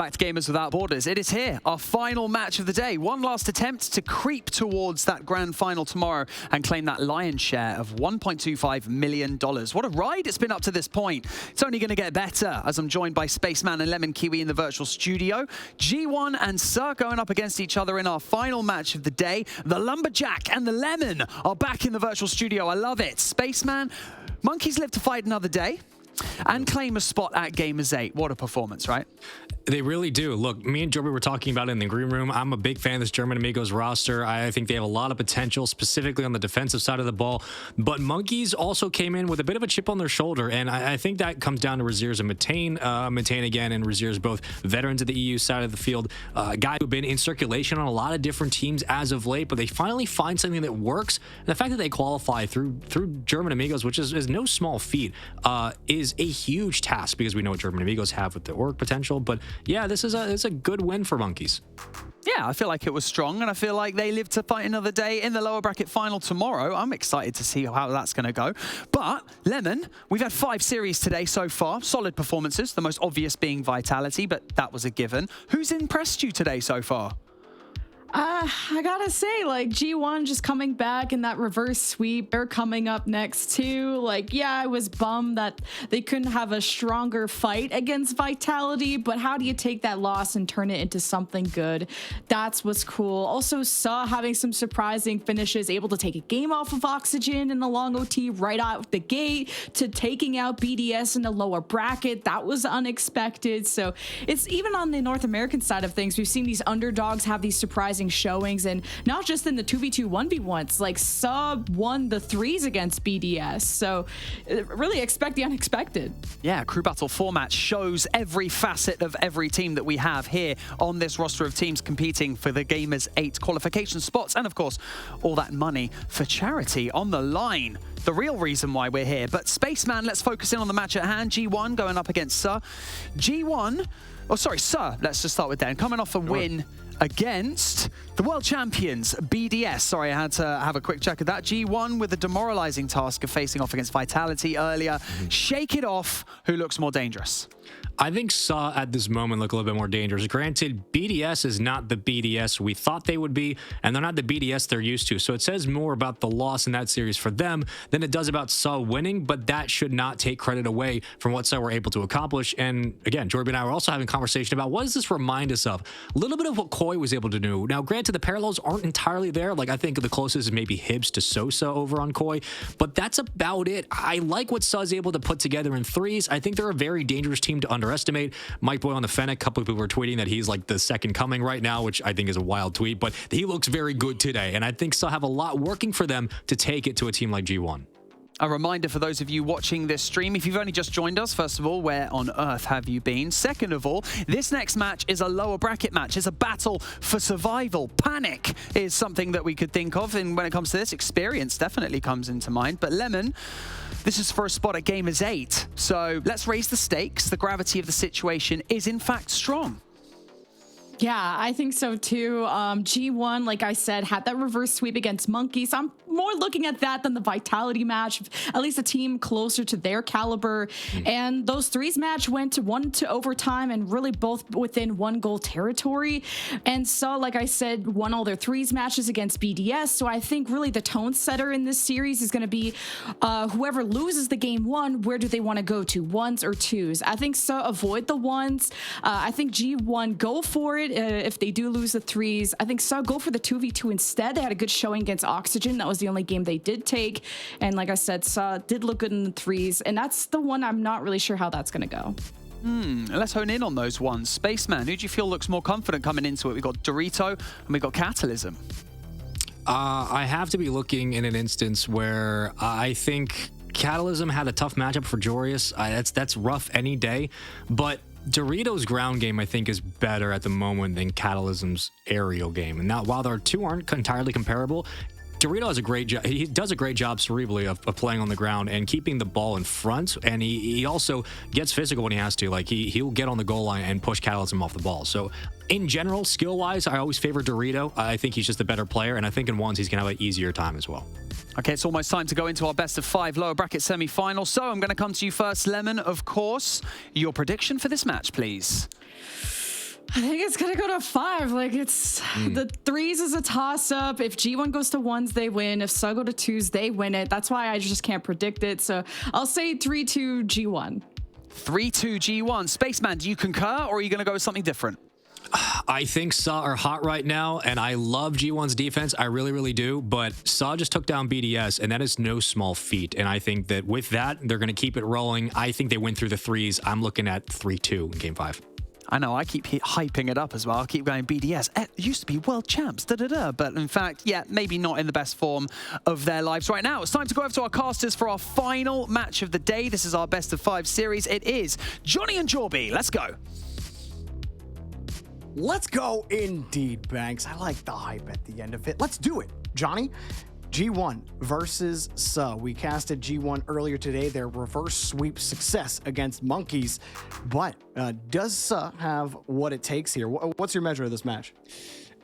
Back to Gamers Without Borders. It is here, our final match of the day. One last attempt to creep towards that grand final tomorrow and claim that lion's share of $1.25 million. What a ride it's been up to this point. It's only going to get better as I'm joined by Spaceman and Lemon Kiwi in the virtual studio. G1 and Suhhh going up against each other in our final match of the day. The Lumberjack and the Lemon are back in the virtual studio. I love it. Spaceman, monkeys live to fight another day and claim a spot at Gamers 8. What a performance, right? They really do. Look, me and Joby were talking about it in the green room. I'm a big fan of this German Amigos roster. I think they have a lot of potential, specifically on the defensive side of the ball. But Monkeys also came in with a bit of a chip on their shoulder, and I think that comes down to Raziers and Matane. Matane again, and Raziers, both veterans of the EU side of the field, guys who've been in circulation on a lot of different teams as of late, but they finally find something that works. And the fact that they qualify through German Amigos, which is no small feat, is a huge task because we know what German Amigos have with the org potential. But yeah, this is a good win for Monkeys. Yeah, I feel like it was strong, and I feel like they live to fight another day in the lower bracket final tomorrow. I'm excited to see how that's going to go. But, Lemon, we've had 5 series today so far. Solid performances, the most obvious being Vitality, but that was a given. Who's impressed you today so far? I gotta say, like, G1 just coming back in that reverse sweep. They're coming up next too. Like, yeah, I was bummed that they couldn't have a stronger fight against Vitality, but how do you take that loss and turn it into something good? That's what's cool. Also, Suhhh having some surprising finishes, able to take a game off of Oxygen in the long OT right out the gate, to taking out BDS in the lower bracket. That was unexpected. So it's even on the North American side of things, we've seen these underdogs have these surprising showings, and not just in the 2v2 1v1s. Like, Suhhh won the 3s against BDS, so really expect the unexpected. Yeah, crew battle format shows every facet of every team that we have here on this roster of teams competing for the Gamers 8 qualification spots, and of course all that money for charity on the line. The real reason why we're here. But Spaceman, let's focus in on the match at hand. G1 going up against Suhhh. Suhhh, let's just start with them. Coming off a win against the world champions, BDS. Sorry, I had to have a quick check of that. G1 with the demoralizing task of facing off against Vitality earlier. Shake it off. Who looks more dangerous? I think Suhhh at this moment look a little bit more dangerous. Granted, BDS is not the BDS we thought they would be, and they're not the BDS they're used to. So it says more about the loss in that series for them than it does about Suhhh winning, but that should not take credit away from what Suhhh were able to accomplish. And again, Jorby and I were also having a conversation about what does this remind us of? A little bit of what Koi was able to do. Now, granted, the parallels aren't entirely there. Like, I think the closest is maybe Hibs to Sosa over on Koi, but that's about it. I like what Suhh's able to put together in 3s. I think they're a very dangerous team to underestimate. Mike Boy on the Fennec, a couple of people were tweeting that he's like the second coming right now, which I think is a wild tweet, but he looks very good today. And I think Suhhh have a lot working for them to take it to a team like G1. A reminder for those of you watching this stream, if you've only just joined us, first of all, where on earth have you been? Second of all, this next match is a lower bracket match. It's a battle for survival. Panic is something that we could think of, and when it comes to this, experience definitely comes into mind. But Lemon, this is for a spot at Gamers 8. So let's raise the stakes. The gravity of the situation is in fact strong. Yeah, I think so too. G1, like I said, had that reverse sweep against Monkeys. I'm more looking at that than the Vitality match, at least a team closer to their caliber. And those 3s match went to 1 to overtime and really both within 1 goal territory. And so, like I said, won all their 3s matches against BDS. So I think really the tone setter in this series is going to be whoever loses the game 1, where do they want to go to, 1s or 2s? I think so. Avoid the 1s. I think G1 go for it. If they do lose the 3s, I think Suhhh go for the 2v2 instead. They had a good showing against Oxygen. That was the only game they did take. And like I said, Suhhh did look good in the 3s. And that's the one I'm not really sure how that's going to go. Let's hone in on those ones. Spaceman, who do you feel looks more confident coming into it? We've got Dorito and we've got Catalysm. I have to be looking in an instance where I think Catalysm had a tough matchup for Jorius. That's rough any day, but Dorito's ground game, I think, is better at the moment than Catalysm's aerial game. And now, while their two aren't entirely comparable, Dorito has a great job. He does a great job cerebrally of playing on the ground and keeping the ball in front. And he also gets physical when he has to. Like, he'll get on the goal line and push Catalysm off the ball. So, in general, skill-wise, I always favor Dorito. I think he's just a better player. And I think in ones, he's going to have an easier time as well. Okay, it's almost time to go into our best of 5 lower bracket semi-final. So I'm going to come to you first, Lemon, of course. Your prediction for this match, please. I think it's gonna go to 5. Like it's the 3s is a toss up. If G1 goes to 1s, they win. If Suhhh go to 2s, they win it. That's why I just can't predict it. So I'll say 3-2 G1. 3-2 G1. Spaceman, do you concur, or are you going to go with something different? I think Suhhh are hot right now, and I love G1's defense. I really, really do. But Suhhh just took down BDS, and that is no small feat. And I think that with that, they're going to keep it rolling. I think they win through the 3s. I'm looking at 3-2 in Game 5. I know, I keep hyping it up as well. I'll keep going BDS. It used to be world champs, da-da-da. But in fact, yeah, maybe not in the best form of their lives right now. It's time to go over to our casters for our final match of the day. This is our best of 5 series. It is Johnny and Jorby. Let's go. Let's go indeed, Banks. I like the hype at the end of it. Let's do it. Johnny, G1 versus Suhhh. We casted G1 earlier today, their reverse sweep success against Monkeys. But does Suhhh have what it takes here? What's your measure of this match?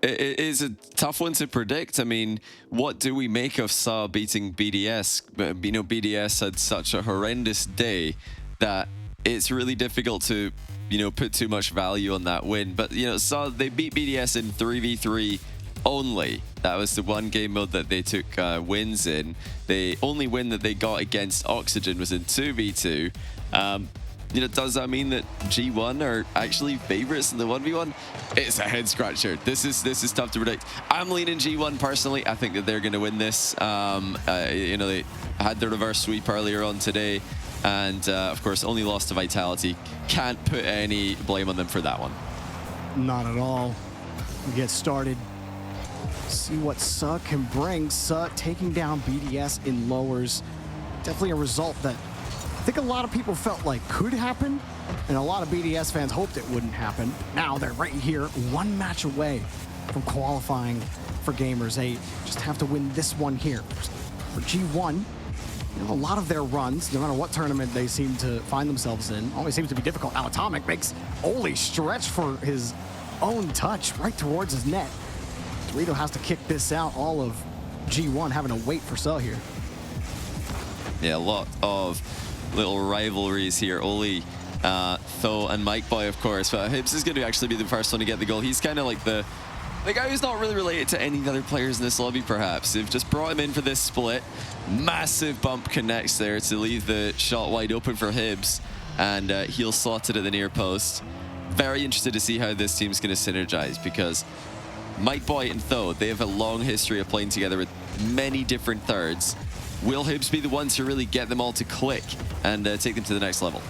It is a tough one to predict. I mean, what do we make of Suhhh beating BDS? You know, BDS had such a horrendous day that it's really difficult to, you know, put too much value on that win. But, you know, Suhhh, they beat BDS in 3v3 only. That was the one game mode that they took wins in. The only win that they got against Oxygen was in 2v2. You know, does that mean that G1 are actually favorites in the 1v1? It's a head scratcher. This is tough to predict. I'm leaning G1 personally. I think that they're going to win this. You know, they had the reverse sweep earlier on today, and of course, only lost to Vitality. Can't put any blame on them for that one. Not at all. We get started. See what Suhhh can bring. Suhhh taking down BDS in lowers. Definitely a result that I think a lot of people felt like could happen, and a lot of BDS fans hoped it wouldn't happen. Now they're right here, one match away from qualifying for Gamers 8. Just have to win this one here. For G1, you know, a lot of their runs, no matter what tournament they seem to find themselves in, always seems to be difficult. Now Atomic makes Oli stretch for his own touch right towards his net. Dorito has to kick this out. All of G1 having to wait for Suhhh here. Yeah, a lot of little rivalries here. Oli, Tho, and Mike Boy, of course. But Hibs is going to actually be the first one to get the goal. He's kind of like the guy who's not really related to any other players in this lobby, perhaps. They've just brought him in for this split. Massive bump connects there to leave the shot wide open for Hibs. And he'll slot it at the near post. Very interested to see how this team's going to synergize, because Mike Boy and Tho, they have a long history of playing together with many different thirds. Will Hibs be the ones to really get them all to click and take them to the next level?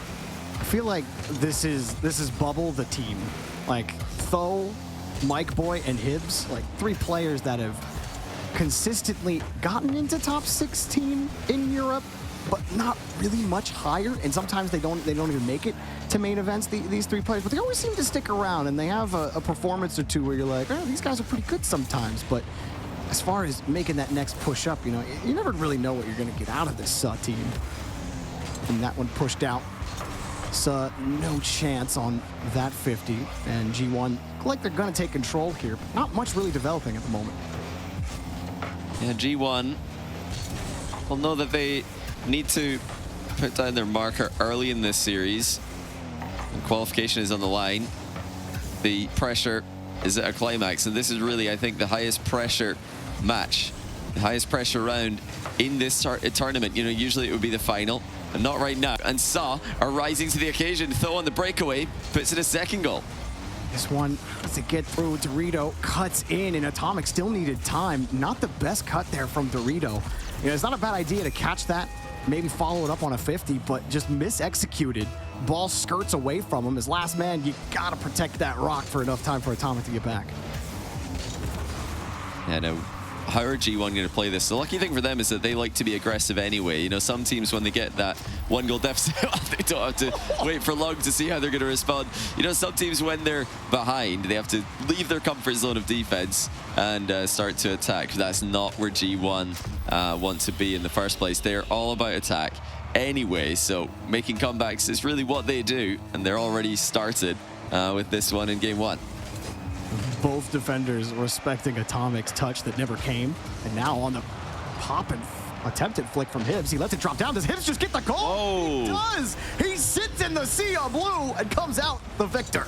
I feel like this is Bubble the team. Like Tho, Mike Boy, and Hibs, like 3 players that have consistently gotten into top 16 in Europe, but not really much higher. And sometimes they don't even make it to main events, these 3 players, but they always seem to stick around, and they have a performance or two where you're like, oh, these guys are pretty good sometimes. But as far as making that next push up, you know, you never really know what you're going to get out of this Suhhh team. And that one pushed out. Suhhh, no chance on that 50. And G1 look like they're going to take control here, but not much really developing at the moment. Yeah, G1 will know that they need to put down their marker early in this series. And qualification is on the line. The pressure is at a climax, and this is really, I think, the highest pressure match, the highest pressure round in this tournament. You know, usually it would be the final, and not right now. And Suhhh are rising to the occasion. Tho on the breakaway puts in a second goal. This one has to get through. Dorito cuts in, and Atomic still needed time. Not the best cut there from Dorito. You know, it's not a bad idea to catch that, maybe follow it up on a 50, but just misexecuted. Ball skirts away from him. As last man, you gotta protect that rock for enough time for Atomic to get back. Yeah, no. How are G1 going to play this? The lucky thing for them is that they like to be aggressive anyway. You know, some teams, when they get that 1-goal deficit, they don't have to wait for long to see how they're going to respond. You know, some teams, when they're behind, they have to leave their comfort zone of defense and start to attack. That's not where G1 want to be in the first place. They're all about attack anyway, so making comebacks is really what they do, and they're already started with this one in game 1. Both defenders respecting Atomic's touch that never came, and now on the pop and attempted flick from Hibs, he lets it drop down. Does Hibs just get the goal? Oh. He does! He sits in the sea of blue and comes out the victor.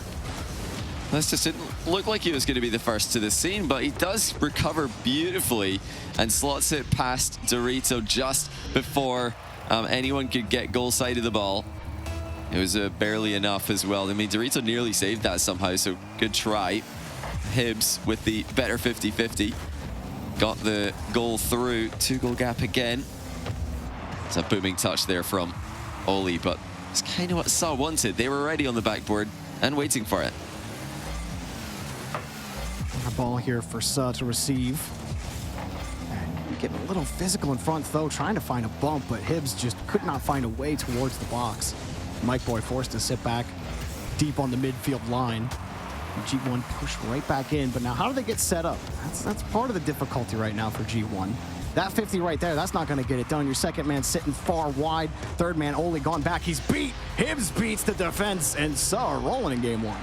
This just didn't look like he was going to be the first to the scene, but he does recover beautifully and slots it past Dorito just before anyone could get goal side of the ball. It was barely enough as well. I mean, Dorito nearly saved that somehow, so good try. Hibbs with the better 50-50. Got the goal through. 2-goal gap again. It's a booming touch there from Oli, but it's kind of what Suhhh wanted. They were already on the backboard and waiting for it. A ball here for Suhhh to receive. And getting a little physical in front, though, trying to find a bump, but Hibbs just could not find a way towards the box. Mike Boy forced to sit back deep on the midfield line. G1 pushed right back in, but now how do they get set up? That's part of the difficulty right now for G1. That 50 right there, that's not going to get it done. Your second man sitting far wide. Third man only gone back. He's beat. Hibbs beats the defense, and Suhhh rolling in game one.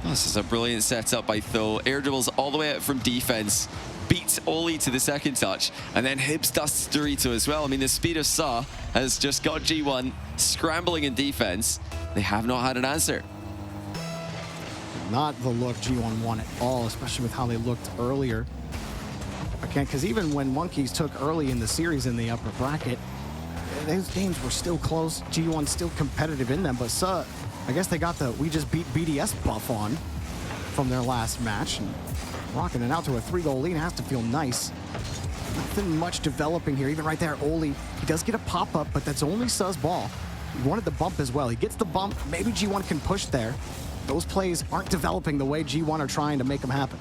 This is a brilliant setup by Tho. Air dribbles all the way out from defense. Beats Oli to the second touch, and then Hibbs dusts Dorito as well. I mean, the speed of Suhhh has just got G1 scrambling in defense. They have not had an answer. Not the look G1 won at all, especially with how they looked earlier. Again, because even when Monkeys took early in the series in the upper bracket, those games were still close. G1 still competitive in them, but Suhhh, I guess they got the "we just beat BDS" buff on from their last match. And rocking it out to a 3-goal lead has to feel nice. Nothing much developing here. Even right there, Oli, he does get a pop-up, but that's only Suhh's ball. He wanted the bump as well. He gets the bump. Maybe G1 can push there. Those plays aren't developing the way G1 are trying to make them happen.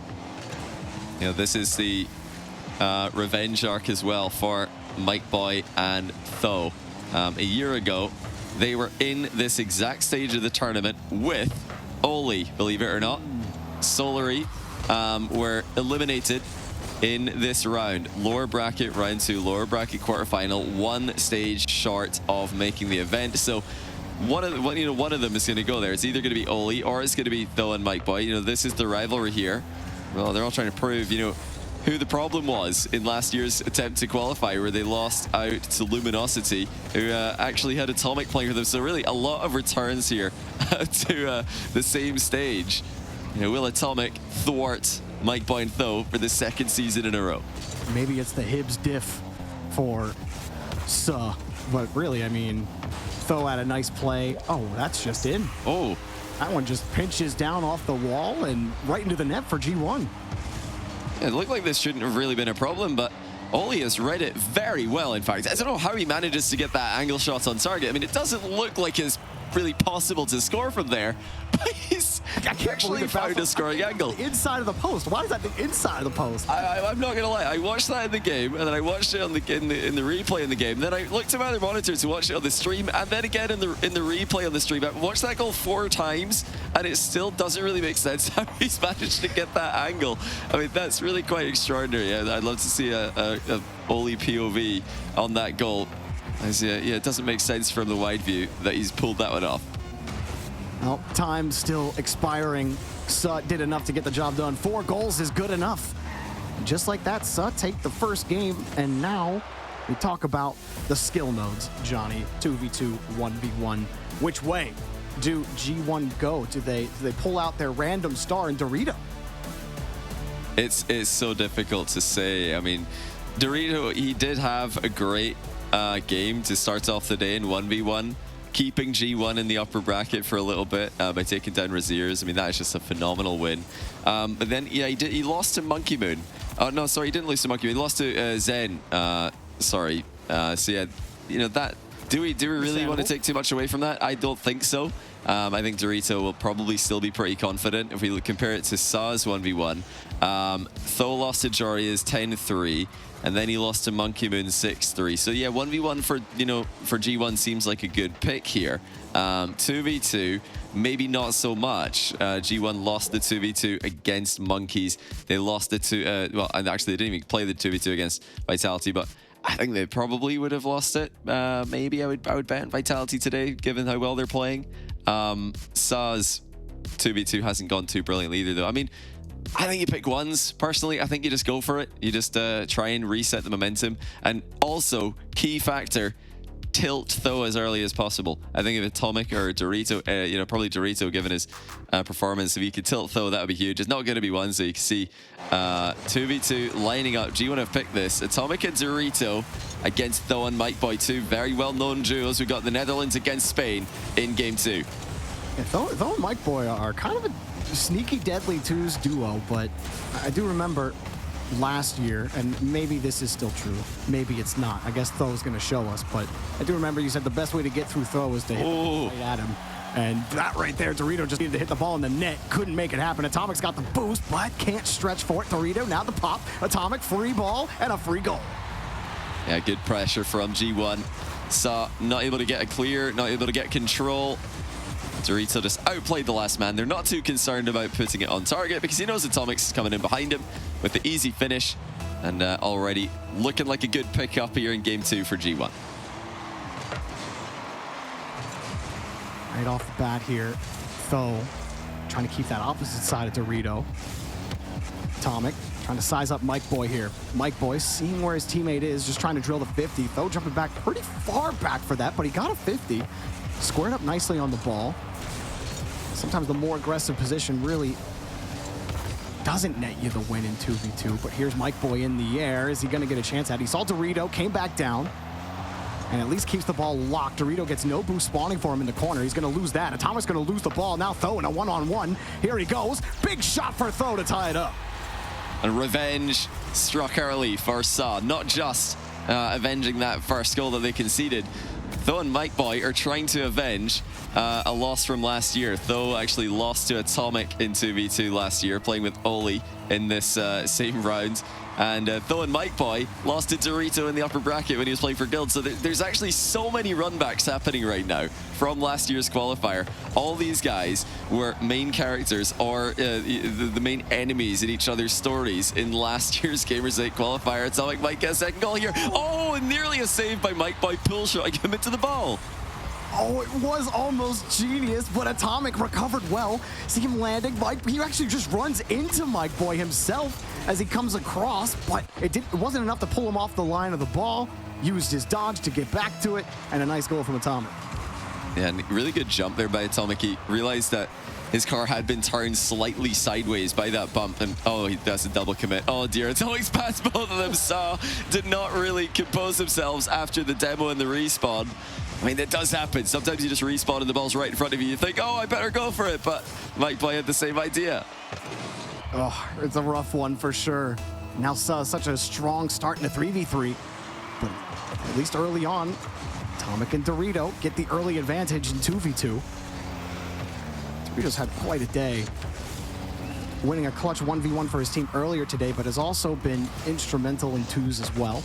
You know, this is the revenge arc as well for Mike Boy and Tho. A year ago, they were in this exact stage of the tournament with Oli, believe it or not. Solary were eliminated in this round. Lower bracket round 2, lower bracket quarterfinal, one stage short of making the event. So one of them is going to go there. It's either going to be Oli or it's going to be Tho and Mike Boy. You know, this is the rivalry here. Well, they're all trying to prove, you know, who the problem was in last year's attempt to qualify, where they lost out to Luminosity, who actually had Atomic playing for them. So really a lot of returns here to the same stage. You know, will Atomic thwart Mike Boy and Tho for the second season in a row? Maybe it's the Hibbs diff for Suhh, but really, I mean, Tho had a nice play. Oh, that's just in. Oh. That one just pinches down off the wall and right into the net for G1. Yeah, it looked like this shouldn't have really been a problem, but Oli has read it very well, in fact. I don't know how he manages to get that angle shot on target. I mean, it doesn't look like it's really possible to score from there, but he's actually found a scoring angle. The inside of the post. Why is that the inside of the post? I'm not gonna lie. I watched that in the game, and then I watched it on in the replay in the game. Then I looked at my other monitor to watch it on the stream, and then again in the replay on the stream. I watched that goal 4 times, and it still doesn't really make sense how he's managed to get that angle. I mean, that's really quite extraordinary. I'd love to see a Oli POV on that goal. Yeah, it doesn't make sense from the wide view that he's pulled that one off. Well, time still expiring. Suhh did enough to get the job done. 4 goals is good enough. Just like that, Suhh take the first game, and now we talk about the skill modes, Johnny. 2v2, 1v1. Which way do G1 go? Do they pull out their random star in Dorito? It's so difficult to say. I mean, Dorito, he did have a great game to start off the day in 1v1, keeping G1 in the upper bracket for a little bit by taking down Raziers. I mean, that is just a phenomenal win. But then, yeah, he lost to Monkey Moon. Oh, no, sorry, he didn't lose to Monkey Moon. He lost to Zen. Sorry. So, yeah, you know, that... Do we really want to take too much away from that? I don't think so. I think Dorito will probably still be pretty confident if we compare it to Suhh's 1v1. Tho lost to Joria's 10-3, and then he lost to Monkey Moon 6-3. So yeah, 1v1 for G1 seems like a good pick here. 2v2, maybe not so much. G1 lost the 2v2 against Monkeys. They lost the well, and actually they didn't even play the 2v2 against Vitality, but I think they probably would have lost it. Maybe I would bet on Vitality today, given how well they're playing. Suhh's 2v2 hasn't gone too brilliantly either, though. I mean, I think you pick ones. Personally, I think you just go for it. You just try and reset the momentum. And also, key factor, tilt Tho as early as possible. I think if Atomic or Dorito, you know, probably Dorito given his performance, if he could tilt Tho, that would be huge. It's not going to be one, so you can see 2v2 lining up. G1 have picked this. Atomic and Dorito against Tho and Mike Boy, two very well-known duos. We've got the Netherlands against Spain in Game 2. Yeah, Tho and Mike Boy are kind of a sneaky deadly twos duo, but I do remember last year, and maybe this is still true, maybe it's not. I guess Tho is going to show us, but I do remember you said the best way to get through Tho was to hit right at him. And that right there, Dorito just needed to hit the ball in the net. Couldn't make it happen. Atomic's got the boost, but can't stretch for it. Dorito, now the pop. Atomic, free ball, and a free goal. Yeah, good pressure from G1. Suhhh not able to get a clear, not able to get control. Dorito just outplayed the last man. They're not too concerned about putting it on target because he knows Atomic's coming in behind him with the easy finish. And already looking like a good pickup here in Game 2 for G1. Right off the bat here, Tho trying to keep that opposite side of Dorito. Atomic trying to size up Mike Boy here. Mike Boy seeing where his teammate is, just trying to drill the 50. Tho jumping back pretty far back for that, but he got a 50. Squared up nicely on the ball. Sometimes the more aggressive position really doesn't net you the win in 2v2, but here's Mike Boy in the air. Is he going to get a chance at it? He saw Dorito, came back down, and at least keeps the ball locked. Dorito gets no boost spawning for him in the corner. He's going to lose that. Atomic's going to lose the ball. Now Tho in a one-on-one. Here he goes. Big shot for Tho to tie it up. And revenge struck early for Suhhh. Not just avenging that first goal that they conceded. Tho and Mike Boy are trying to avenge a loss from last year. Tho actually lost to Atomic in 2v2 last year, playing with Oli in this same round. And Tho and Mike Boy lost to Dorito in the upper bracket when he was playing for Guild. So there's actually so many runbacks happening right now from last year's qualifier. All these guys were main characters or the main enemies in each other's stories in last year's Gamers 8 qualifier. Atomic might get a second goal here. Oh, and nearly a save by Mike Boy, pull shotting him into the ball. Oh, it was almost genius, but Atomic recovered well. See him landing. Mike, he actually just runs into Mike Boy himself as he comes across, but it wasn't enough to pull him off the line of the ball. Used his dodge to get back to it, and a nice goal from Atomic. Yeah, and really good jump there by Atomic. He realized that his car had been turned slightly sideways by that bump, and oh, that's a double commit. Oh dear, Atomic's passed both of them. Suhhh did not really compose themselves after the demo and the respawn. I mean, that does happen. Sometimes you just respawn and the ball's right in front of you. You think, oh, I better go for it, but Mike Boy had the same idea. Oh, it's a rough one for sure. Now Suhhh such a strong start in a 3v3, but at least early on, Atomic and Dorito get the early advantage in 2v2. Dorito's had quite a day, winning a clutch 1v1 for his team earlier today, but has also been instrumental in twos as well.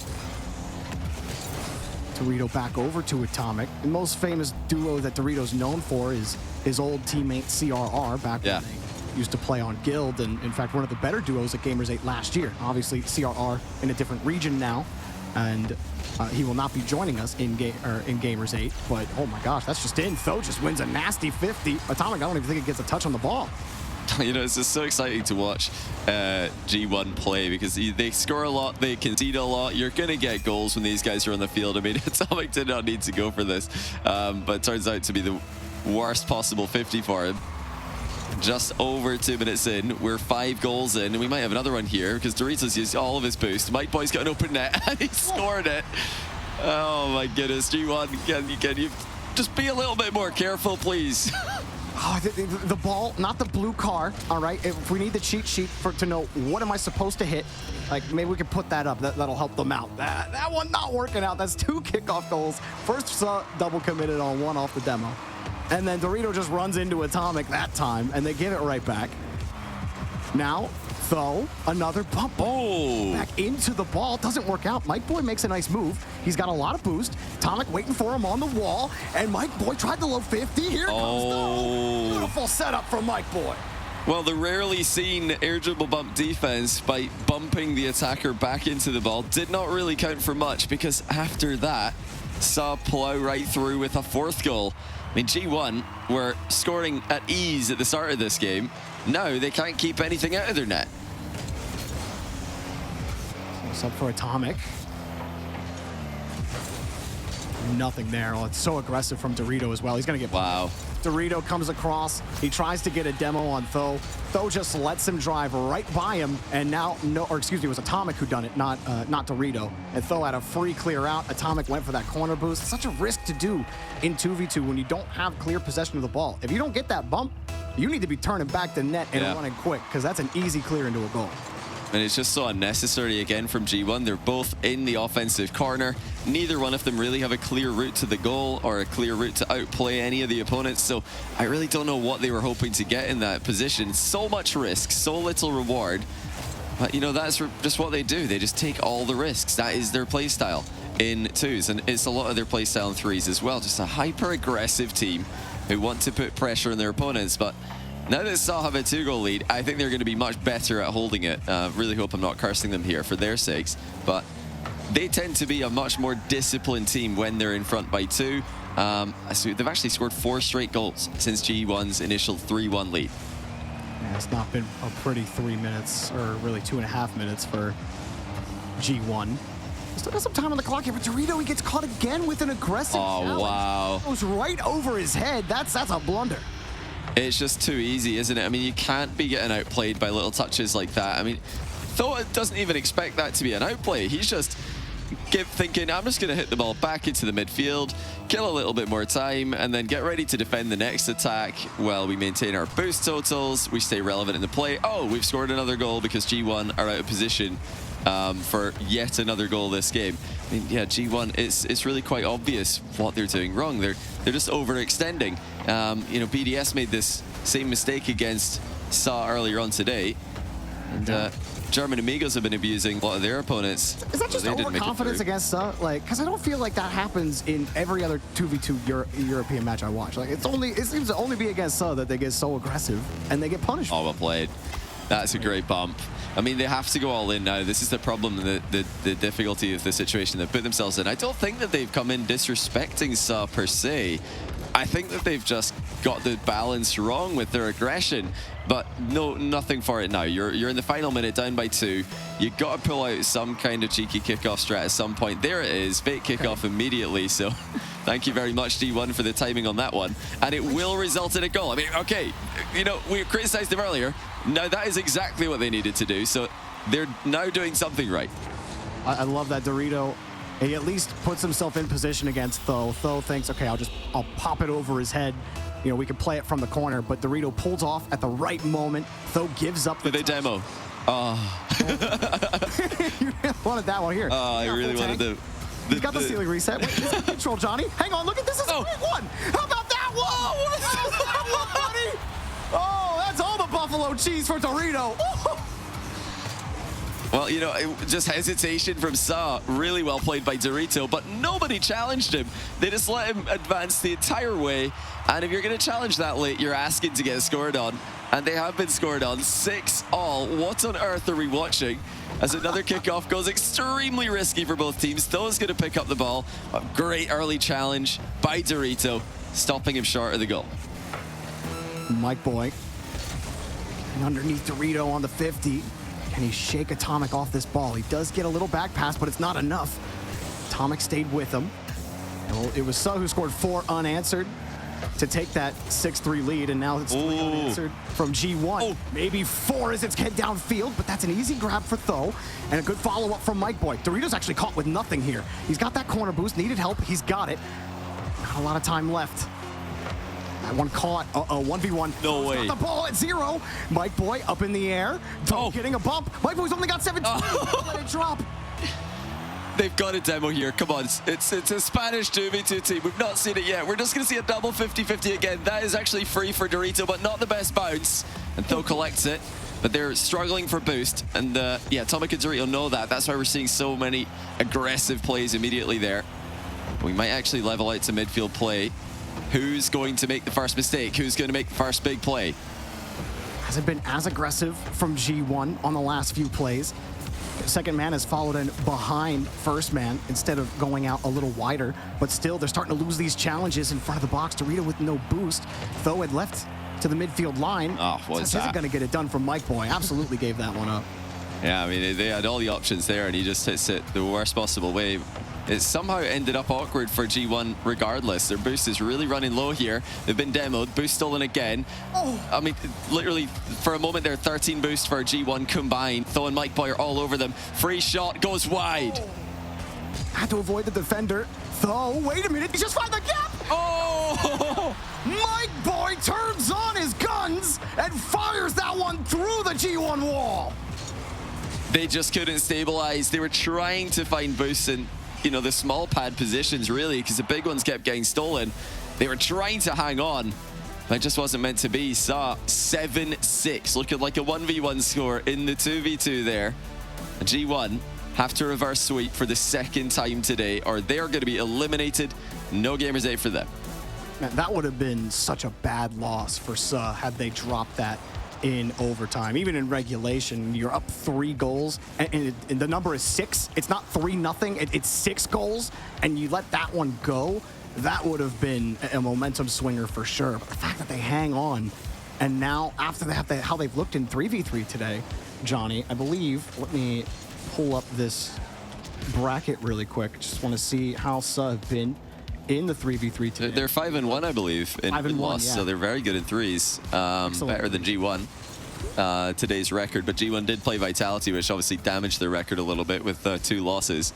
Dorito back over to Atomic. The most famous duo that Dorito's known for is his old teammate CRR back when they used to play on Guild, and in fact one of the better duos at Gamers 8 last year. Obviously CRR in a different region now, and he will not be joining us in Gamers 8, but oh my gosh, that's just in. Tho just wins a nasty 50. Atomic, I don't even think he gets a touch on the ball. You know, it's just so exciting to watch G1 play because they score a lot, they concede a lot. You're going to get goals when these guys are on the field. I mean, Atomic did not need to go for this, but it turns out to be the worst possible 50 for him. Just over 2 minutes in, we're 5 goals in, and we might have another one here because Doritos used all of his boost. Mike Boy's got an open net, and he scored it. Oh my goodness, G1, can you just be a little bit more careful, please? Oh, the ball, not the blue car, all right? If we need the cheat sheet to know what am I supposed to hit, like maybe we could put that up. That'll help them out. That one not working out. That's 2 kickoff goals. First double committed on one off the demo. And then Dorito just runs into Atomic that time, and they give it right back. Now, Tho, another bump. Oh! Back into the ball. Doesn't work out. Mike Boy makes a nice move. He's got a lot of boost. Atomic waiting for him on the wall. And Mike Boy tried the low 50. Here comes Tho. Beautiful setup from Mike Boy. Well, the rarely seen air dribble bump defense by bumping the attacker back into the ball did not really count for much because after that, Suhhh plow right through with a 4th goal. I mean, G1 were scoring at ease at the start of this game. Now they can't keep anything out of their net. It's up for Atomic. nothing there. Oh, it's so aggressive from Dorito as well. He's going to get... Wow. Dorito comes across. He tries to get a demo on Tho. Tho just lets him drive right by him, and now, it was Atomic who done it, not Dorito. And Tho had a free clear out. Atomic went for that corner boost. Such a risk to do in 2v2 when you don't have clear possession of the ball. If you don't get that bump, you need to be turning back the net and running quick, because that's an easy clear into a goal. And it's just so unnecessary again from G1. They're both in the offensive corner. Neither one of them really have a clear route to the goal or a clear route to outplay any of the opponents. So I really don't know what they were hoping to get in that position. So much risk, so little reward. But, you know, that's just what they do. They just take all the risks. That is their play style in 2s. And it's a lot of their play style in 3s as well. Just a hyper-aggressive team who want to put pressure on their opponents. But now that Suhhh have a 2-goal lead, I think they're going to be much better at holding it. Really hope I'm not cursing them here for their sakes. But they tend to be a much more disciplined team when they're in front by 2. So they've actually scored 4 straight goals since G1's initial 3-1 lead. Yeah, it's not been a pretty 3 minutes, or really 2.5 minutes for G1. Still got some time on the clock here, but Dorito, he gets caught again with an aggressive challenge. Wow. Goes right over his head. That's a blunder. It's just too easy, isn't it? I mean, you can't be getting outplayed by little touches like that. I mean, Tho doesn't even expect that to be an outplay. He's just thinking, I'm just going to hit the ball back into the midfield, kill a little bit more time, and then get ready to defend the next attack while we maintain our boost totals, we stay relevant in the play. Oh, we've scored another goal because G1 are out of position for yet another goal this game. I mean, yeah, G1, it's really quite obvious what they're doing wrong. They're just overextending. You know, BDS made this same mistake against Suhhh earlier on today, and German Amigos have been abusing a lot of their opponents. Is that just overconfidence against Suhhh? Like, because I don't feel like that happens in every other 2v2 European match I watch. Like, it seems to only be against Suhhh that they get so aggressive and they get punished. Oh, well played. That's a great bump. I mean, they have to go all in now. This is the problem, the difficulty of the situation they've put themselves in. I don't think that they've come in disrespecting Suhhh per se. I think that they've just got the balance wrong with their aggression. But no, nothing for it now. You're in the final minute, down by 2. You've got to pull out some kind of cheeky kickoff strat at some point. There it is, fake kickoff immediately. So thank you very much, D1, for the timing on that one. And it will result in a goal. I mean, okay, you know, we criticized them earlier. Now that is exactly what they needed to do. So they're now doing something right. I love that Dorito. He at least puts himself in position against Tho. Tho thinks, okay, I'll pop it over his head. You know, we can play it from the corner, but Dorito pulls off at the right moment. Tho gives up the Did they demo? Oh. You wanted that one here. Oh, I really wanted the... He's got the ceiling reset. Wait, is that control, Johnny? Hang on, look at this. This is a great one. How about that one? How's that one, buddy? Oh, that's all the buffalo cheese for Dorito. Well, you know, just hesitation from Suhhh. Really well played by Dorito, but nobody challenged him. They just let him advance the entire way. And if you're going to challenge that late, you're asking to get scored on. And they have been scored on 6-all. What on earth are we watching? As another kickoff goes extremely risky for both teams. Tho's going to pick up the ball. A great early challenge by Dorito, stopping him short of the goal. Mike Boy. And underneath Dorito on the 50. Can he shake Atomic off this ball? He does get a little back pass, but it's not enough. Atomic stayed with him. And it was Suhhh who scored 4 unanswered to take that 6-3 lead, and now it's 3 unanswered from G1. Maybe 4 as it's head downfield, but that's an easy grab for Tho, and a good follow-up from Mike Boy. Dorito's actually caught with nothing here. He's got that corner boost, needed help, he's got it. Not a lot of time left. That one caught, 1v1. No way. Got the ball at 0. Mike Boy up in the air. Tho getting a bump. Mike Boy's only got 17. Let it drop. They've got a demo here. Come on. It's a Spanish 2v2 team. We've not seen it yet. We're just going to see a double 50-50 again. That is actually free for Dorito, but not the best bounce. And Tho collects it, but they're struggling for boost. And yeah, Atomic and Dorito know that. That's why we're seeing so many aggressive plays immediately there. We might actually level out to midfield play. Who's going to make the first mistake? Who's going to make the first big play? Hasn't been as aggressive from G1 on the last few plays. Second man has followed in behind first man instead of going out a little wider, but still they're starting to lose these challenges in front of the box. Dorito with no boost. Tho had left to the midfield line. Oh, what's that? Isn't going to get it done from Mike Boy. Absolutely gave that one up. Yeah, I mean, they had all the options there, and he just hits it the worst possible way. it somehow ended up awkward for G1 regardless. Their boost is really running low here. They've been demoed. Boost stolen again. I mean, literally, for a moment there, 13 boost for G1 combined. Tho and Mike Boy are all over them. Free shot goes wide. Had to avoid the defender. Tho, wait a minute, he just found the gap! Oh! Mike Boy turns on his guns and fires that one through the G1 wall! They just couldn't stabilize. They were trying to find boosts in, you know, the small pad positions, really, because the big ones kept getting stolen. They were trying to hang on, but it just wasn't meant to be. Saw 7-6, looking like a 1v1 score in the 2v2 there. G1 have to reverse sweep for the second time today, or they're going to be eliminated. No Gamers 8 for them. Man, that would have been such a bad loss for Suhhh had they dropped that in overtime. Even in regulation, you're up 3 goals, and the number is 6. It's not 3-0, it's 6 goals, and you let that one go. That would have been a momentum swinger for sure. But the fact that they hang on, and now after that, how they've looked in 3v3 today, Johnny, I believe, let me pull up this bracket really quick. Just want to see how Suhhh have been in the 3v3 today. They're 5-1, I believe, in loss, yeah. So they're very good in threes. Better than G1, today's record. But G1 did play Vitality, which obviously damaged their record a little bit with 2 losses.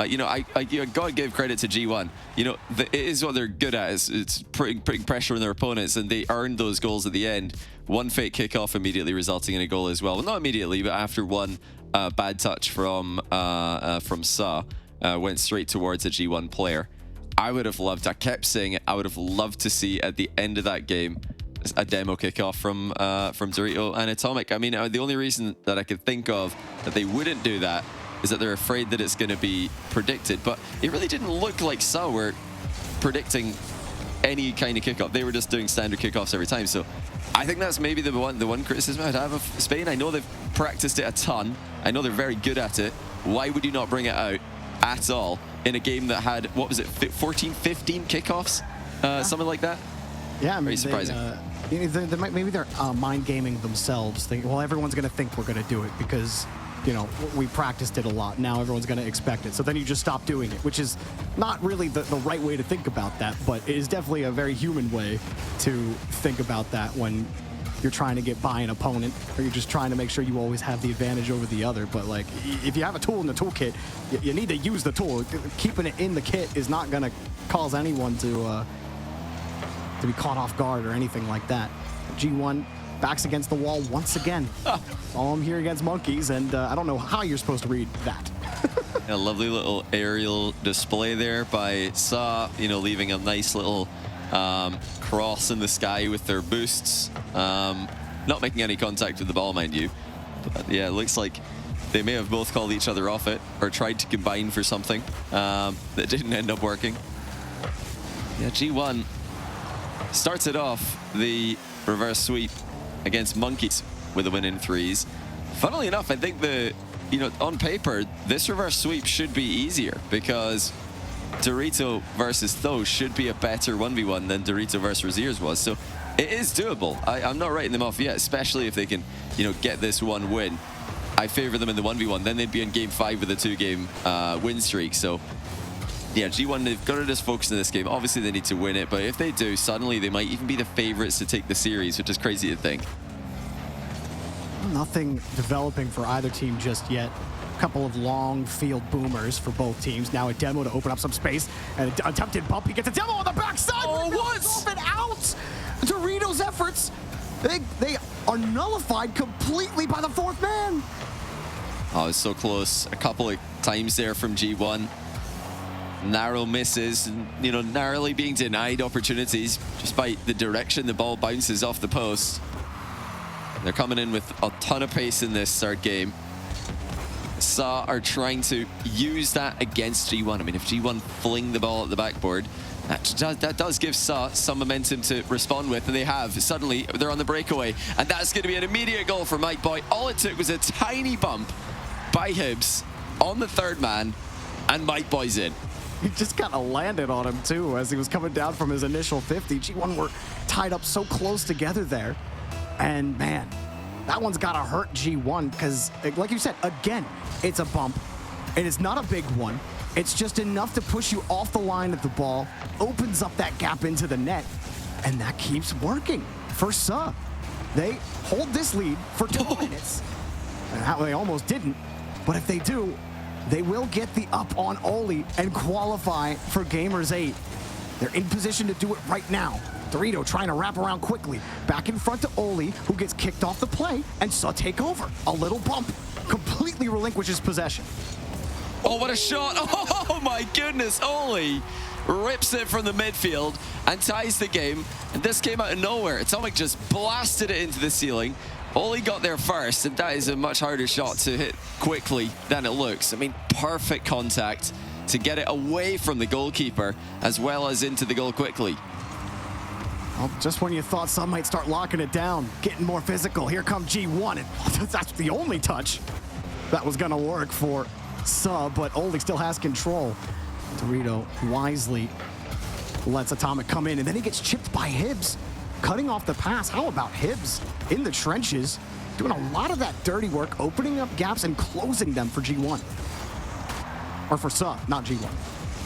You know, I gotta give credit to G1. You know, it is what they're good at. It's putting pressure on their opponents, and they earned those goals at the end. One fake kickoff immediately resulting in a goal as well. Well, not immediately, but after one bad touch from Suhhh, went straight towards a G1 player. I would have loved, I kept saying it, I would have loved to see at the end of that game a demo kickoff from Dorito and Atomic. I mean, the only reason that I could think of that they wouldn't do that is that they're afraid that it's going to be predicted. But it really didn't look like Suhhh were predicting any kind of kickoff. They were just doing standard kickoffs every time. So I think that's maybe the one criticism I'd have of Spain. I know they've practiced it a ton. I know they're very good at it. Why would you not bring it out at all in a game that had, what was it, 14, 15 kickoffs? Something like that? Yeah, I mean, very surprising. Maybe they're mind gaming themselves, thinking, well, everyone's going to think we're going to do it because, you know, we practiced it a lot. Now everyone's going to expect it. So then you just stop doing it, which is not really the right way to think about that, but it is definitely a very human way to think about that when you're trying to get by an opponent, or you're just trying to make sure you always have the advantage over the other. But like, if you have a tool in the toolkit, you need to use the tool. Keeping it in the kit is not going to cause anyone to be caught off guard or anything like that. G1 backs against the wall once again. All I'm here against monkeys, and I don't know how you're supposed to read that. A lovely little aerial display there by Suhhh, you know, leaving a nice little cross in the sky with their boosts. Not making any contact with the ball, mind you. But yeah, it looks like they may have both called each other off it or tried to combine for something that didn't end up working. Yeah, G1 started off the reverse sweep against Monkeys with a win in threes. Funnily enough, I think on paper, this reverse sweep should be easier because Dorito versus Tho should be a better 1v1 than Dorito versus Raziers was. So it is doable. I'm not writing them off yet, especially if they can, you know, get this one win. I favor them in the 1v1. Then they'd be in game 5 with a 2-game win streak. So yeah, G1, they've got to just focus on this game. Obviously, they need to win it, but if they do, suddenly they might even be the favorites to take the series, which is crazy to think. Nothing developing for either team just yet. A couple of long field boomers for both teams. Now a demo to open up some space, and an attempted bump. He gets a demo on the backside. Oh, what? Open out! Doritos' efforts, they are nullified completely by the 4th man. Oh, it's so close. A couple of times there from G1. Narrow misses, and, you know, narrowly being denied opportunities despite the direction the ball bounces off the post. They're coming in with a ton of pace in this third game. Suhhh are trying to use that against G1. I mean, if G1 fling the ball at the backboard, that does give Suhhh some momentum to respond with, and they have. Suddenly, they're on the breakaway, and that's going to be an immediate goal for Mike Boy. All it took was a tiny bump by Hibbs on the 3rd man, and Mike Boy's in. He just kind of landed on him, too, as he was coming down from his initial 50. G1 were tied up so close together there. And, man, that one's got to hurt G1 because, like you said, again, it's a bump. And it's not a big one. It's just enough to push you off the line of the ball, opens up that gap into the net, and that keeps working for Suhhh. They hold this lead for 2 minutes. They almost didn't, but if they do, they will get the up on Oli and qualify for Gamers 8. They're in position to do it right now. Dorito trying to wrap around quickly. Back in front to Oli, who gets kicked off the play, and Suhhh take over. A little bump, completely relinquishes possession. Oh, what a shot. Oh my goodness. Oli rips it from the midfield and ties the game. And this came out of nowhere. Atomic just blasted it into the ceiling. Oli got there first, and that is a much harder shot to hit quickly than it looks. I mean, perfect contact to get it away from the goalkeeper as well as into the goal quickly. Well, just when you thought some might start locking it down, getting more physical, here come G1, and that's the only touch that was gonna work for Suhhh, but Oli still has control. Dorito wisely lets Atomic come in, and then he gets chipped by Hibbs, cutting off the pass. How about Hibbs in the trenches, doing a lot of that dirty work, opening up gaps and closing them for G1. Or for Suhhh, not G1.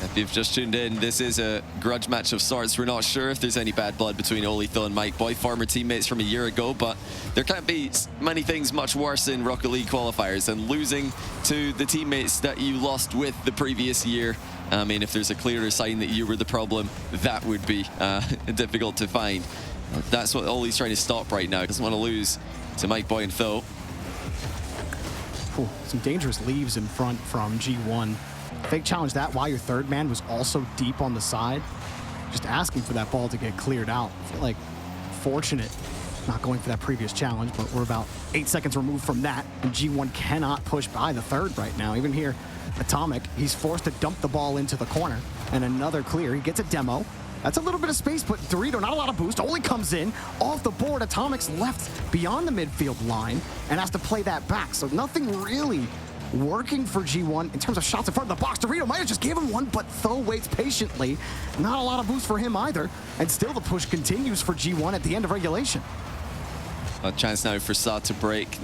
If you've just tuned in, this is a grudge match of sorts. We're not sure if there's any bad blood between Olitho and Mike Boy, former teammates from a year ago, but there can't be many things much worse in Rocket League qualifiers than losing to the teammates that you lost with the previous year. I mean, if there's a clearer sign that you were the problem, that would be difficult to find. That's what Oli's trying to stop right now. He doesn't want to lose to Mike Boy and Tho. Some dangerous leaves in front from G1. Fake challenge that while your third man was also deep on the side. Just asking for that ball to get cleared out. I feel like fortunate not going for that previous challenge, but we're about 8 seconds removed from that, and G1 cannot push by the third right now. Even here, Atomic, he's forced to dump the ball into the corner, and another clear. He gets a demo. That's a little bit of space, but Dorito, not a lot of boost. Oli comes in, off the board. Atomic's left beyond the midfield line and has to play that back. So nothing really working for G1 in terms of shots in front of the box. Dorito might have just gave him one, but Tho waits patiently. Not a lot of boost for him either. And still the push continues for G1 at the end of regulation. A chance now for Suhhh to break.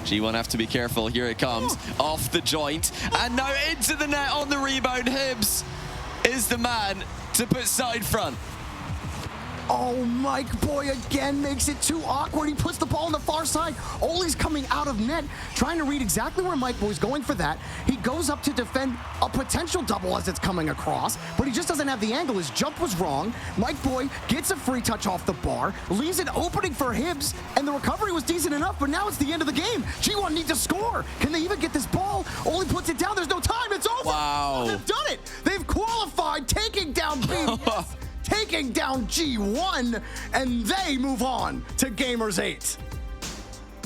G1 have to be careful. Here it comes. Off the joint. And now into the net on the rebound. Hibbs is the man to put Suhhh in front. Oh, Mike Boy again makes it too awkward. He puts the ball on the far side. Oli's coming out of net, trying to read exactly where Mike Boy's going for that. He goes up to defend a potential double as it's coming across, but he just doesn't have the angle. His jump was wrong. Mike Boy gets a free touch off the bar, leaves an opening for Hibbs, and the recovery was decent enough, but now it's the end of the game. G1 need to score. Can they even get this ball? Oli puts it down. There's no time. It's over. Wow. They've done it. They've qualified, taking down BDS. Taking down G1, and they move on to Gamers 8.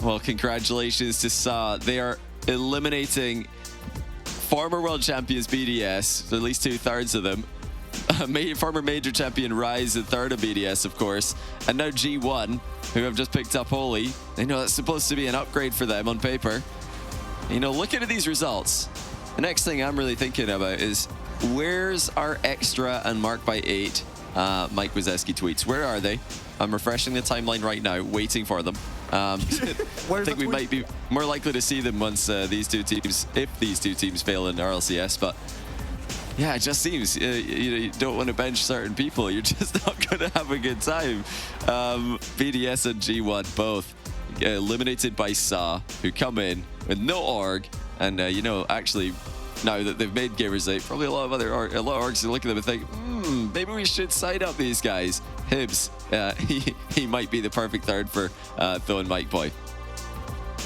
Well, congratulations to Suhhh. They are eliminating former world champions BDS, at least 2/3 of them. Former major champion Rise, the third of BDS, of course. And now G1, who have just picked up Oli. They know that's supposed to be an upgrade for them on paper. You know, looking at these results, the next thing I'm really thinking about is, where's our extra and marked by 8 Mike Wazeski tweets? Where are they? I'm refreshing the timeline right now, waiting for them. I think we might be more likely to see them once these two teams, if these two teams fail in RLCS. But yeah, it just seems you don't want to bench certain people. You're just not going to have a good time. BDS and G1 both eliminated by Suhhh, who come in with no org, and you know, actually, now that they've made Gamers 8, probably a lot of orgs are looking at them and think, maybe we should side up these guys. Hibbs, he might be the perfect third for Tho and Mike Boy.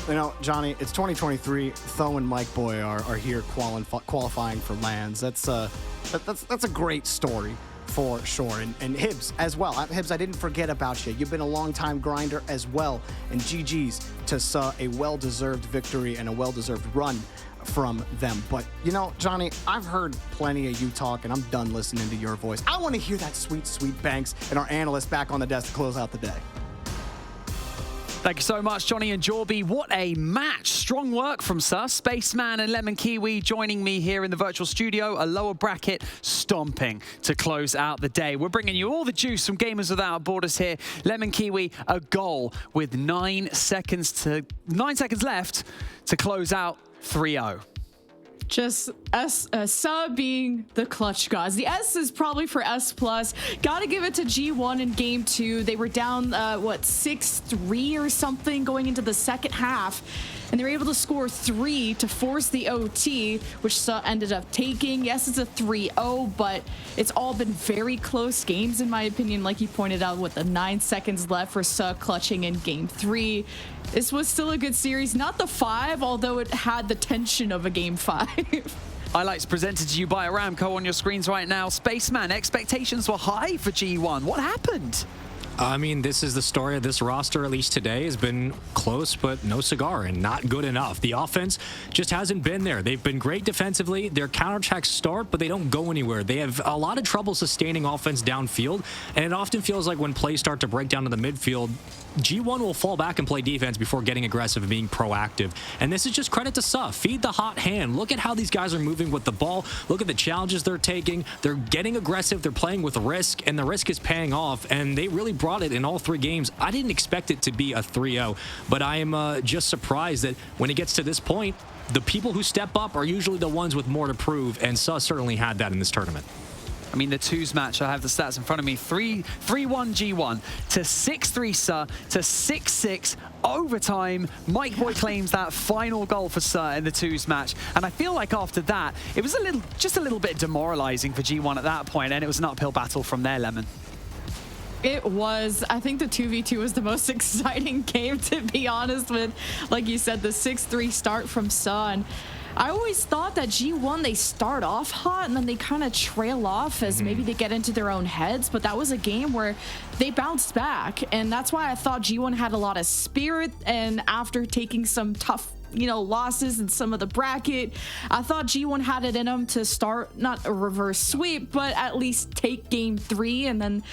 You know, Johnny, it's 2023. Tho and Mike Boy are here qualifying for lands. That's a great story for sure. And Hibbs as well. Hibbs, I didn't forget about you. You've been a long-time grinder as well. And GG's to Suhhh, a well-deserved victory and a well-deserved run from them. But, you know, Johnny, I've heard plenty of you talk, and I'm done listening to your voice. I want to hear that sweet, sweet Banks and our analyst back on the desk to close out the day. Thank you so much, Johnny and Jorby. What a match. Strong work from Suhhh. Spaceman and Lemon Kiwi joining me here in the virtual studio. A lower bracket stomping to close out the day. We're bringing you all the juice from Gamers Without Borders here. Lemon Kiwi, a goal with 9 seconds left to close out 3-0. Just Suhhh being the clutch gods. The S is probably for S+. Gotta give it to G1 in game 2. They were down, 6-3 or something going into the second half. And they were able to score 3 to force the OT, which Suhhh ended up taking. Yes, it's a 3-0, but it's all been very close games, in my opinion. Like you pointed out, with the 9 seconds left for Suhhh clutching in game 3. This was still a good series. Not the 5, although it had the tension of a game 5. Highlights presented to you by Aramco on your screens right now. Spaceman, expectations were high for G1. What happened? I mean, this is the story of this roster, at least today, has been close, but no cigar and not good enough. The offense just hasn't been there. They've been great defensively. Their counterattacks start, but they don't go anywhere. They have a lot of trouble sustaining offense downfield, and it often feels like when plays start to break down to the midfield, G1 will fall back and play defense before getting aggressive and being proactive. And this is just credit to Suhhh. Feed the hot hand. Look at how these guys are moving with the ball. Look at the challenges they're taking. They're getting aggressive. They're playing with risk, and the risk is paying off, and they really brought it in all 3 games. I didn't expect it to be a 3-0, but I am just surprised that when it gets to this point, the people who step up are usually the ones with more to prove, and Suhhh certainly had that in this tournament. I mean, the twos match, I have the stats in front of me. 3-1 G1 to 6-3 Suhhh to 6-6 overtime. Mike Boy claims that final goal for Suhhh in the twos match. And I feel like after that, it was just a little bit demoralizing for G1 at that point, and it was an uphill battle from there, Lemon. It was. I think the 2v2 was the most exciting game, to be honest with. Like you said, the 6-3 start from Suhhh. And I always thought that G1, they start off hot and then they kind of trail off as maybe they get into their own heads. But that was a game where they bounced back. And that's why I thought G1 had a lot of spirit. And after taking some tough losses in some of the bracket, I thought G1 had it in them to start, not a reverse sweep, but at least take game 3. And then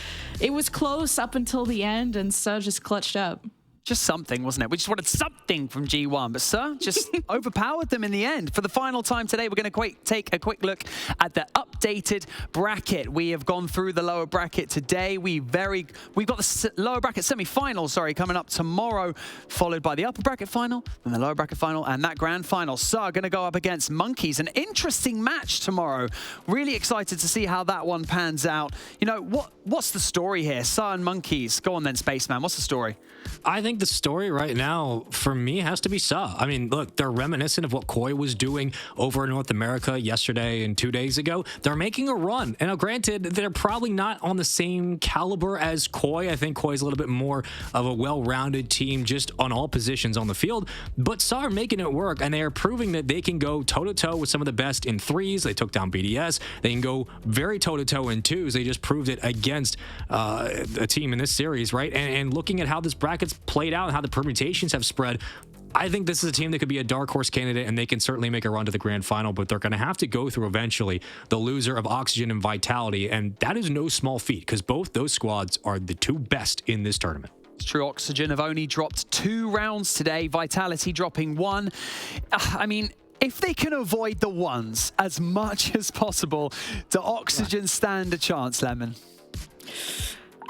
it was close up until the end, and Suhhh just clutched up. Just something, wasn't it? We just wanted something from G1, but Suhhh just overpowered them in the end. For the final time today, we're going to take a quick look at the updated bracket. We have gone through the lower bracket today. We've got the lower bracket semi-final, coming up tomorrow, followed by the upper bracket final, then the lower bracket final, and that grand final. Suhhh going to go up against Monkeys. An interesting match tomorrow. Really excited to see how that one pans out. What's the story here? Suhhh and Monkeys. Go on then, Spaceman. What's the story? I think the story right now, for me, has to be Suhhh. I mean, look, they're reminiscent of what Koi was doing over in North America yesterday and 2 days ago. They're making a run. And now, granted, they're probably not on the same caliber as Koi. I think Koi's a little bit more of a well-rounded team just on all positions on the field. But Suhhh are making it work, and they are proving that they can go toe-to-toe with some of the best in 3s. They took down BDS. They can go very toe-to-toe in 2s. They just proved it against a team in this series, right? And looking at how this bracket's played out and how the permutations have spread, I think this is a team that could be a dark horse candidate, and they can certainly make a run to the grand final, but they're going to have to go through eventually the loser of Oxygen and Vitality, and that is no small feat because both those squads are the 2 best in this tournament. It's true. Oxygen have only dropped 2 rounds today, Vitality dropping 1. I mean, if they can avoid the 1s as much as possible, do Oxygen stand a chance, Lemon?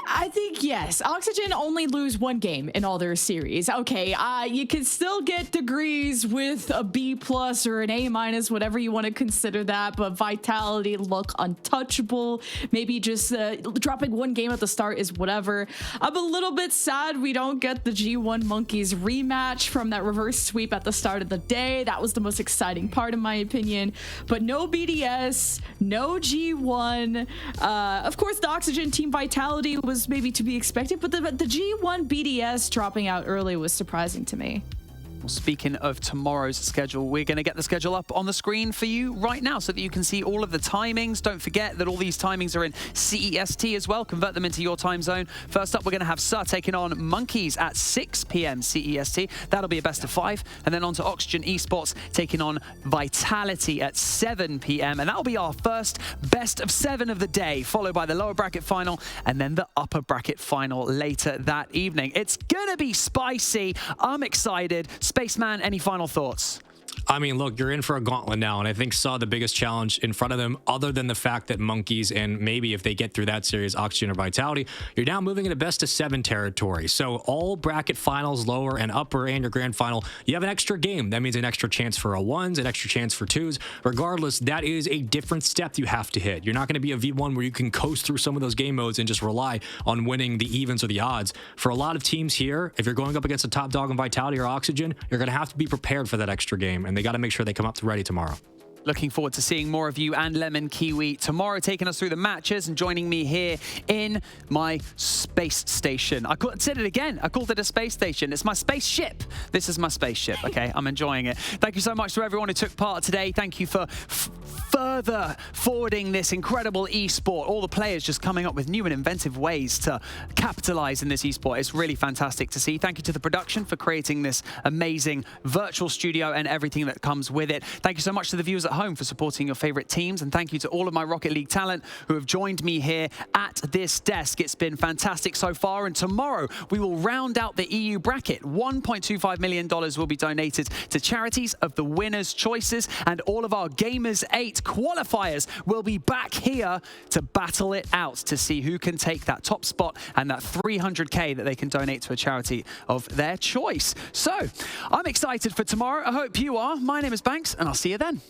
I think yes. Oxygen only lose 1 game in all their series. Okay, you can still get degrees with a B+ or an A-, whatever you want to consider that, but Vitality look untouchable. Maybe just dropping 1 game at the start is whatever. I'm a little bit sad we don't get the G1 Monkeys rematch from that reverse sweep at the start of the day. That was the most exciting part, in my opinion. But no BDS, no G1. Of course, the Oxygen team Vitality was maybe to be expected, but the G1 BDS dropping out early was surprising to me. Well, speaking of tomorrow's schedule, we're going to get the schedule up on the screen for you right now so that you can see all of the timings. Don't forget that all these timings are in CEST as well. Convert them into your time zone. First up, we're going to have Suhhh taking on Monkeys at 6 p.m. CEST. That'll be a best of 5. And then on to Oxygen Esports taking on Vitality at 7 p.m. And that'll be our first best of 7 of the day, followed by the lower bracket final and then the upper bracket final later that evening. It's going to be spicy. I'm excited. Spaceman, any final thoughts? I mean, look, you're in for a gauntlet now, and I think Suhhh, the biggest challenge in front of them, other than the fact that Monkeys and maybe if they get through that series, Oxygen or Vitality, you're now moving into best of 7 territory. So all bracket finals, lower and upper, and your grand final, you have an extra game. That means an extra chance for a 1s, an extra chance for 2s. Regardless, that is a different step you have to hit. You're not going to be a V1 where you can coast through some of those game modes and just rely on winning the evens or the odds. For a lot of teams here, if you're going up against a top dog in Vitality or Oxygen, you're going to have to be prepared for that extra game, and they got to make sure they come up ready tomorrow. Looking forward to seeing more of you and Lemon Kiwi tomorrow, taking us through the matches and joining me here in my space station. Said it again. I called it a space station. It's my spaceship. This is my spaceship, okay? I'm enjoying it. Thank you so much to everyone who took part today. Thank you for further forwarding this incredible esport. All the players just coming up with new and inventive ways to capitalize in this esport. It's really fantastic to see. Thank you to the production for creating this amazing virtual studio and everything that comes with it. Thank you so much to the viewers at home for supporting your favorite teams, and thank you to all of my Rocket League talent who have joined me here at this desk. It's been fantastic so far, and tomorrow we will round out the EU bracket. $1.25 million will be donated to charities of the winners' choices, and all of our Gamers 8 qualifiers will be back here to battle it out to see who can take that top spot and that 300k that they can donate to a charity of their choice. So I'm excited for tomorrow. I hope you are. My name is Banks, and I'll see you then.